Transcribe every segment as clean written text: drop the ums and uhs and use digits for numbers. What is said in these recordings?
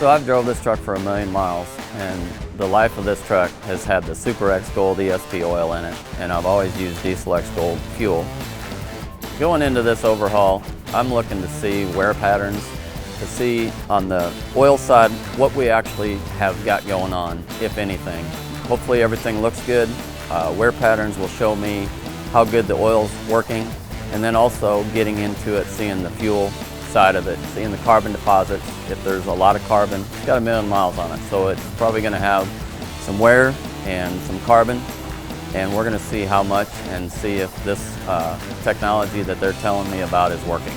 So I've drove this truck for 1,000,000 miles, and the life of this truck has had the Super X Gold ESP oil in it, and I've always used Dieselex Gold fuel. Going into this overhaul, I'm looking to see wear patterns, to see on the oil side what we actually have got going on, if anything. Hopefully everything looks good. Wear patterns will show me how good the oil's working, and then also getting into it, seeing the fuel side of it, seeing the carbon deposits. If there's a lot of carbon, it's got 1,000,000 miles on it, so it's probably going to have some wear and some carbon, and we're going to see how much and see if this technology that they're telling me about is working.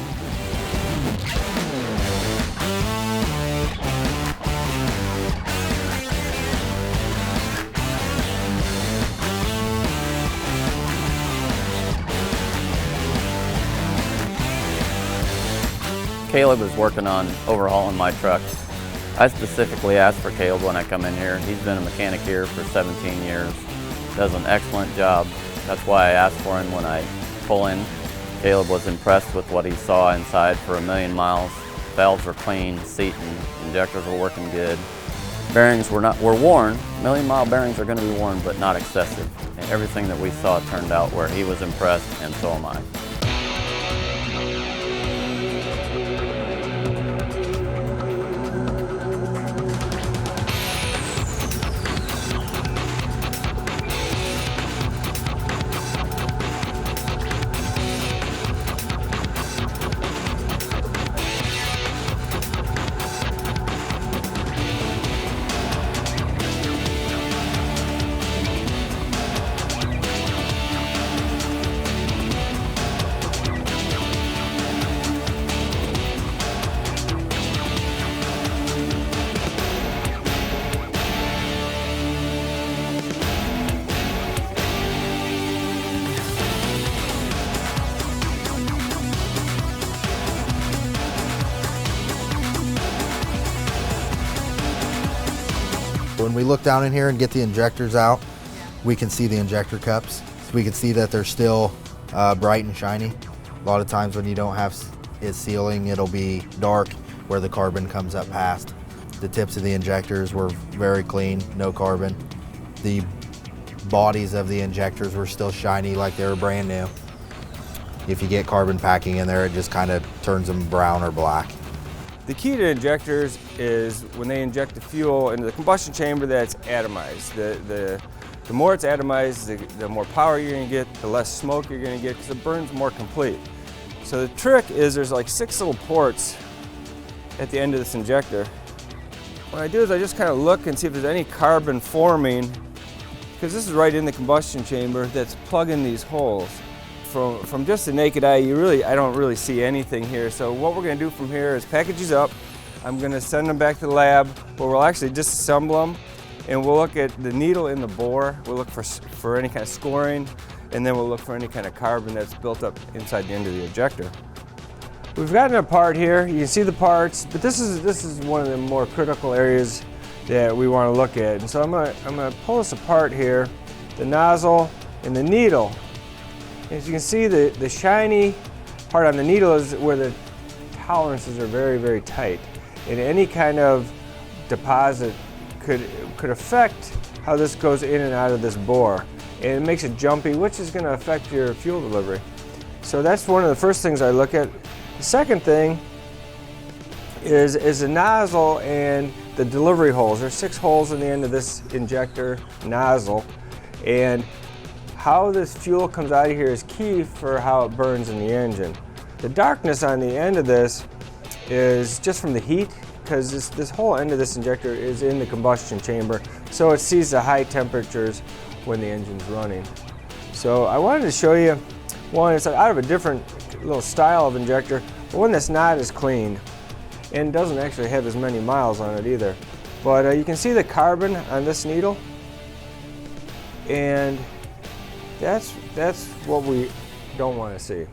Caleb is working on overhauling my truck. I specifically asked for Caleb when I come in here. He's been a mechanic here for 17 years, does an excellent job. That's why I asked for him when I pull in. Caleb was impressed with what he saw inside for 1,000,000 miles. Valves were clean, seat and injectors were working good. Bearings were worn. 1,000,000-mile bearings are going to be worn, but not excessive. And everything that we saw turned out where he was impressed, and so am I. When we look down in here and get the injectors out, we can see the injector cups. So we can see that they're still bright and shiny. A lot of times when you don't have it sealing, it'll be dark where the carbon comes up past. The tips of the injectors were very clean, no carbon. The bodies of the injectors were still shiny like they were brand new. If you get carbon packing in there, it just kind of turns them brown or black. The key to injectors is when they inject the fuel into the combustion chamber, that's atomized. The more it's atomized, the more power you're going to get, the less smoke you're going to get because it burns more complete. So the trick is there's like 6 little ports at the end of this injector. What I do is I just kind of look and see if there's any carbon forming, because this is right in the combustion chamber that's plugging these holes. From just the naked eye, I don't really see anything here. So what we're going to do from here is package these up. I'm going to send them back to the lab where we'll actually disassemble them, and we'll look at the needle in the bore. We'll look for any kind of scoring, and then we'll look for any kind of carbon that's built up inside the end of the injector. We've gotten a part here. You can see the parts, but this is one of the more critical areas that we want to look at. And so I'm going to pull this apart here, the nozzle and the needle. As you can see, the shiny part on the needle is where the tolerances are very, very tight. And any kind of deposit could affect how this goes in and out of this bore. And it makes it jumpy, which is going to affect your fuel delivery. So that's one of the first things I look at. The second thing is the nozzle and the delivery holes. There's 6 holes in the end of this injector nozzle. And how this fuel comes out of here is key for how it burns in the engine. The darkness on the end of this is just from the heat, because this whole end of this injector is in the combustion chamber, so it sees the high temperatures when the engine's running. So I wanted to show you one. It's out of a different little style of injector, but one that's not as clean and doesn't actually have as many miles on it either. But you can see the carbon on this needle, and that's what we don't want to see.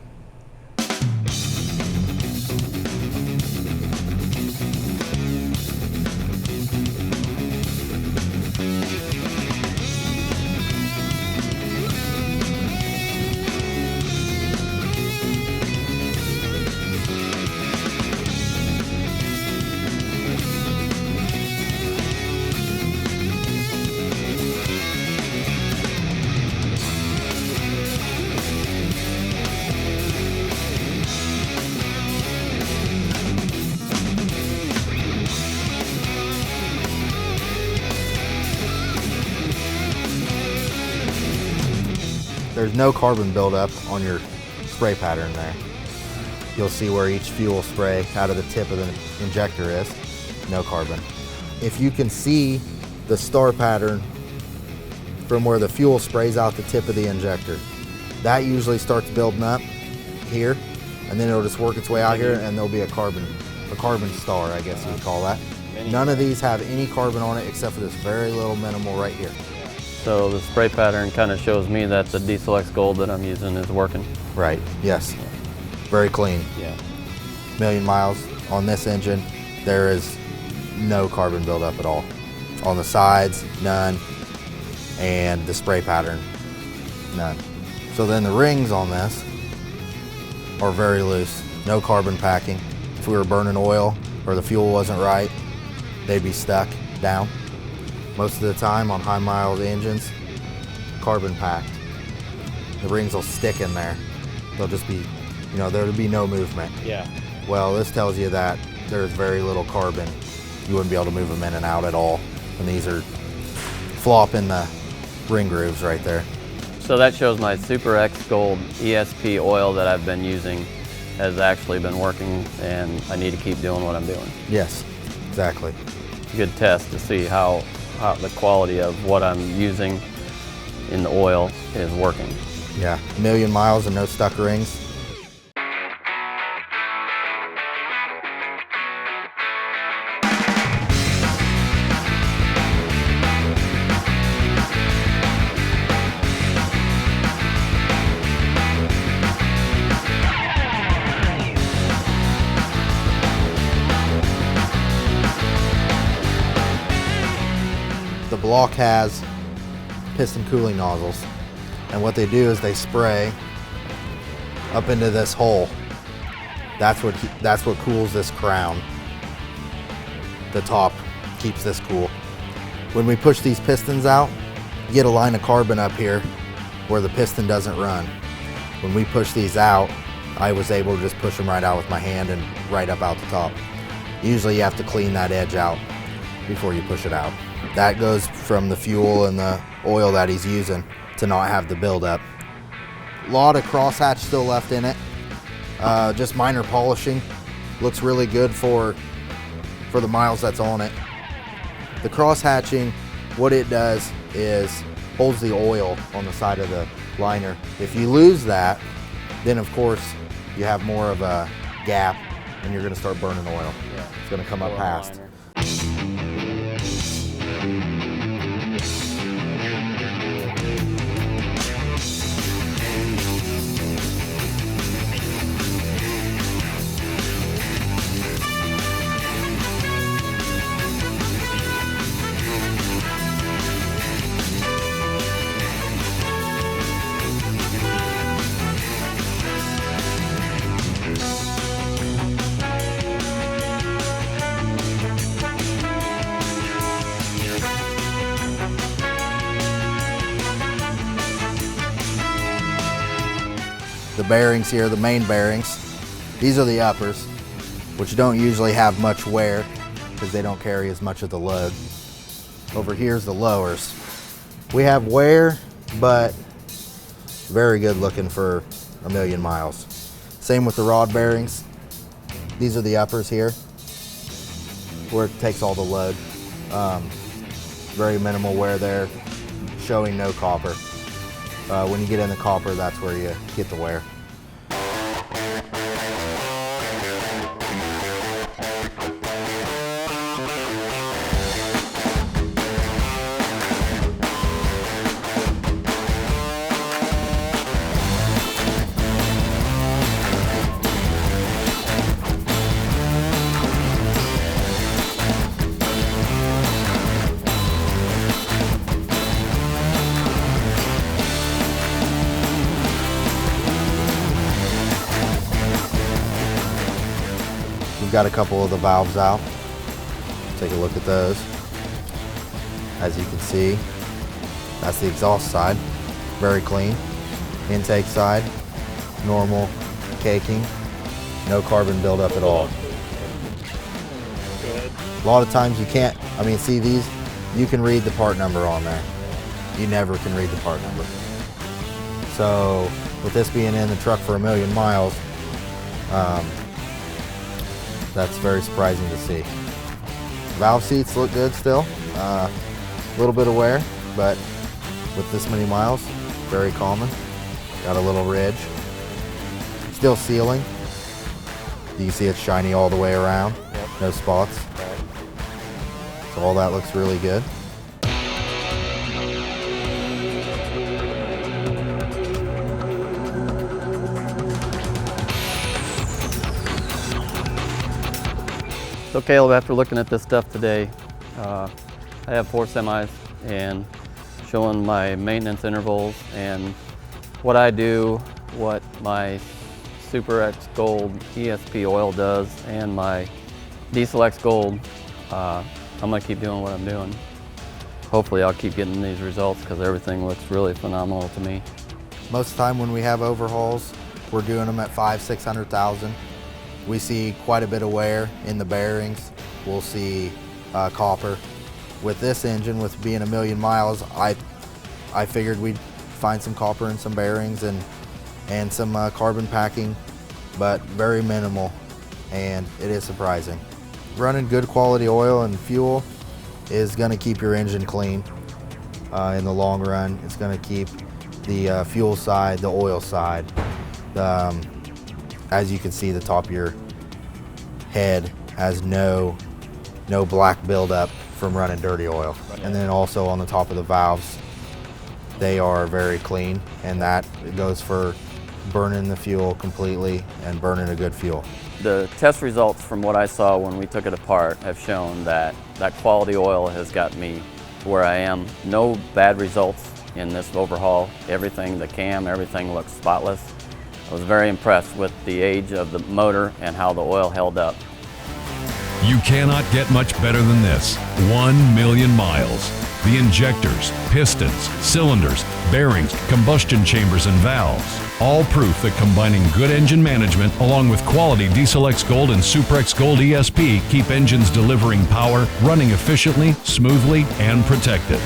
there's no carbon buildup on your spray pattern there. You'll see where each fuel spray out of the tip of the injector is, no carbon. If you can see the star pattern from where the fuel sprays out the tip of the injector, that usually starts building up here, and then it'll just work its way out here, and there'll be a carbon star, I guess you would call that. None of these have any carbon on it except for this very little minimal right here. So the spray pattern kind of shows me that the Dieselex Gold that I'm using is working. Right, yes. Very clean. Yeah. Million miles on this engine, there is no carbon buildup at all. On the sides, none, and the spray pattern, none. So then the rings on this are very loose, no carbon packing. If we were burning oil or the fuel wasn't right, they'd be stuck down. Most of the time on high mileage engines, carbon packed. The rings will stick in there. They'll just be, you know, there'll be no movement. Yeah. Well, this tells you that there's very little carbon. You wouldn't be able to move them in and out at all. And these are flopping the ring grooves right there. So that shows my Super X Gold ESP oil that I've been using has actually been working, and I need to keep doing what I'm doing. Yes, exactly. It's a good test to see how the quality of what I'm using in the oil is working. Yeah, a million miles and no stuck rings. The block has piston cooling nozzles, and what they do is they spray up into this hole. That's what cools this crown. The top keeps this cool. When we push these pistons out, you get a line of carbon up here where the piston doesn't run. When we push these out, I was able to just push them right out with my hand and right up out the top. Usually you have to clean that edge out before you push it out. That goes from the fuel and the oil that he's using to not have the buildup. A lot of crosshatch still left in it. Just minor polishing. Looks really good for the miles that's on it. The crosshatching, what it does is holds the oil on the side of the liner. If you lose that, then of course you have more of a gap and you're gonna start burning oil. Yeah. It's gonna come up past. The bearings here, the main bearings, these are the uppers, which don't usually have much wear because they don't carry as much of the load. Over here's the lowers. We have wear, but very good looking for a million miles. Same with the rod bearings. These are the uppers here, where it takes all the load. Very minimal wear there, showing no copper. When you get in the copper, that's where you get the wear. We've got a couple of the valves out. Take a look at those. As you can see, that's the exhaust side, very clean. Intake side, normal caking, no carbon buildup at all. A lot of times you can't, see these, you can read the part number on there. You never can read the part number. So with this being in the truck for 1,000,000 miles, that's very surprising to see. Valve seats look good still. A little bit of wear, but with this many miles, very common. Got a little ridge. Still sealing. You can see it's shiny all the way around. Yep. No spots. Right. So all that looks really good. So Caleb, after looking at this stuff today, I have 4 semis and showing my maintenance intervals and what I do, what my Super X Gold ESP oil does, and my Dieselex Gold. I'm gonna keep doing what I'm doing. Hopefully I'll keep getting these results because everything looks really phenomenal to me. Most of the time when we have overhauls, we're doing them at 500,000–600,000. We see quite a bit of wear in the bearings. We'll see copper. With this engine, with being 1,000,000 miles, I figured we'd find some copper in some bearings and some carbon packing, but very minimal, and it is surprising. Running good quality oil and fuel is going to keep your engine clean in the long run. It's going to keep the fuel side, the oil side. As you can see, the top of your head has no black buildup from running dirty oil. And then also on the top of the valves, they are very clean, and that goes for burning the fuel completely and burning a good fuel. The test results from what I saw when we took it apart have shown that quality oil has got me to where I am. No bad results in this overhaul. Everything, the cam, everything looks spotless. I was very impressed with the age of the motor and how the oil held up. You cannot get much better than this. 1,000,000 miles. The injectors, pistons, cylinders, bearings, combustion chambers, and valves. All proof that combining good engine management along with quality Dieselex Gold and Super X Gold ESP keep engines delivering power, running efficiently, smoothly, and protected.